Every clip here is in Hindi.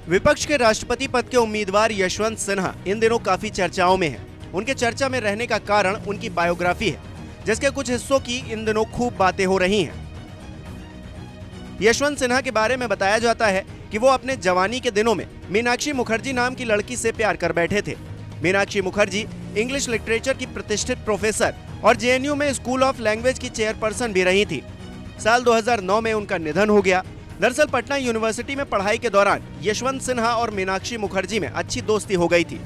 विपक्ष के राष्ट्रपति पद के उम्मीदवार यशवंत सिन्हा इन दिनों काफी चर्चाओं में हैं। उनके चर्चा में रहने का कारण उनकी बायोग्राफी है, जिसके कुछ हिस्सों की इन दिनों खूब बातें हो रही हैं। यशवंत सिन्हा के बारे में बताया जाता है कि वो अपने जवानी के दिनों में मीनाक्षी मुखर्जी नाम की लड़की से प्यार कर बैठे थे। मीनाक्षी मुखर्जी इंग्लिश लिटरेचर की प्रतिष्ठित प्रोफेसर और जेएनयू में स्कूल ऑफ लैंग्वेज की चेयरपर्सन भी रही थी। साल 2009 में उनका निधन हो गया। दरअसल पटना यूनिवर्सिटी में पढ़ाई के दौरान यशवंत सिन्हा और मीनाक्षी मुखर्जी में अच्छी दोस्ती हो गई थी।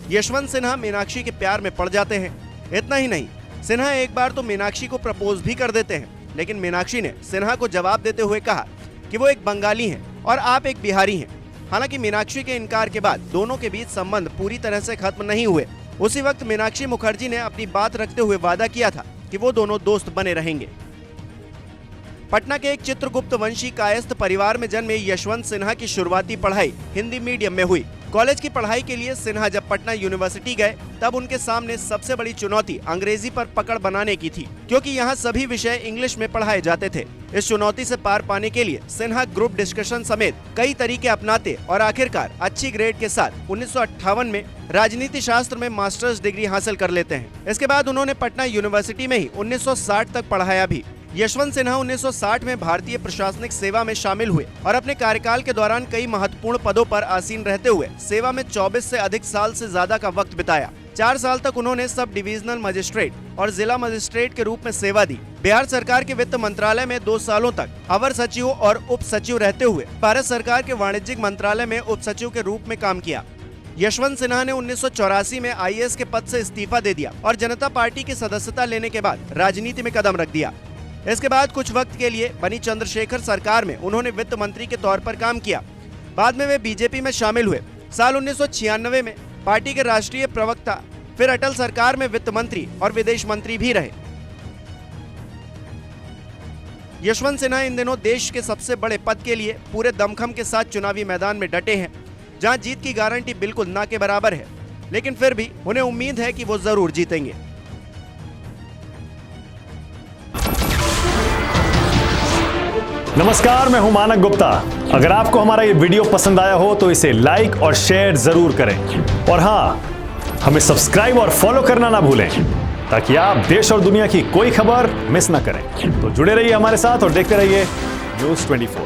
यशवंत सिन्हा मीनाक्षी के प्यार में पड़ जाते हैं। इतना ही नहीं, सिन्हा एक बार तो मीनाक्षी को प्रपोज भी कर देते हैं, लेकिन मीनाक्षी ने सिन्हा को जवाब देते हुए कहा कि वो एक बंगाली हैं और आप एक बिहारी हैं। हालांकि मीनाक्षी के इनकार के बाद दोनों के बीच संबंध पूरी तरह से खत्म नहीं हुए। उसी वक्त मीनाक्षी मुखर्जी ने अपनी बात रखते हुए वादा किया था कि वो दोनों दोस्त बने रहेंगे। पटना के एक चित्रगुप्त वंशी कायस्थ परिवार में जन्मे यशवंत सिन्हा की शुरुआती पढ़ाई हिंदी मीडियम में हुई। कॉलेज की पढ़ाई के लिए सिन्हा जब पटना यूनिवर्सिटी गए, तब उनके सामने सबसे बड़ी चुनौती अंग्रेजी पर पकड़ बनाने की थी, क्योंकि यहाँ सभी विषय इंग्लिश में पढ़ाए जाते थे। इस चुनौती से पार पाने के लिए सिन्हा ग्रुप डिस्कशन समेत कई तरीके अपनाते और आखिरकार अच्छी ग्रेड के साथ 1958 में राजनीति शास्त्र में मास्टर्स डिग्री हासिल कर लेते हैं। इसके बाद उन्होंने पटना यूनिवर्सिटी में ही 1960 तक पढ़ाया भी। यशवंत सिन्हा 1960 में भारतीय प्रशासनिक सेवा में शामिल हुए और अपने कार्यकाल के दौरान कई महत्वपूर्ण पदों पर आसीन रहते हुए सेवा में 24 से अधिक साल से ज्यादा का वक्त बिताया। 4 साल तक उन्होंने सब डिविजनल मजिस्ट्रेट और जिला मजिस्ट्रेट के रूप में सेवा दी। बिहार सरकार के वित्त मंत्रालय में 2 सालों तक अवर सचिव और उप सचिव रहते हुए भारत सरकार के वाणिज्यिक मंत्रालय में उप सचिव के रूप में काम किया। यशवंत सिन्हा ने 1984 में आईएएस के पद से इस्तीफा दे दिया और जनता पार्टी की सदस्यता लेने के बाद राजनीति में कदम रख दिया। इसके बाद कुछ वक्त के लिए बनी चंद्रशेखर सरकार में उन्होंने वित्त मंत्री के तौर पर काम किया। बाद में वे बीजेपी में शामिल हुए। साल 1996 में पार्टी के राष्ट्रीय प्रवक्ता, फिर अटल सरकार में वित्त मंत्री और विदेश मंत्री भी रहे। यशवंत सिन्हा इन दिनों देश के सबसे बड़े पद के लिए पूरे दमखम के साथ चुनावी मैदान में डटे हैं, जहां जीत की गारंटी बिल्कुल ना के बराबर है, लेकिन फिर भी उन्हें उम्मीद है कि वो जरूर जीतेंगे। नमस्कार, मैं हूं मानक गुप्ता। अगर आपको हमारा ये वीडियो पसंद आया हो तो इसे लाइक और शेयर जरूर करें, और हां, हमें सब्सक्राइब और फॉलो करना ना भूलें, ताकि आप देश और दुनिया की कोई खबर मिस ना करें। तो जुड़े रहिए हमारे साथ और देखते रहिए न्यूज़ 24।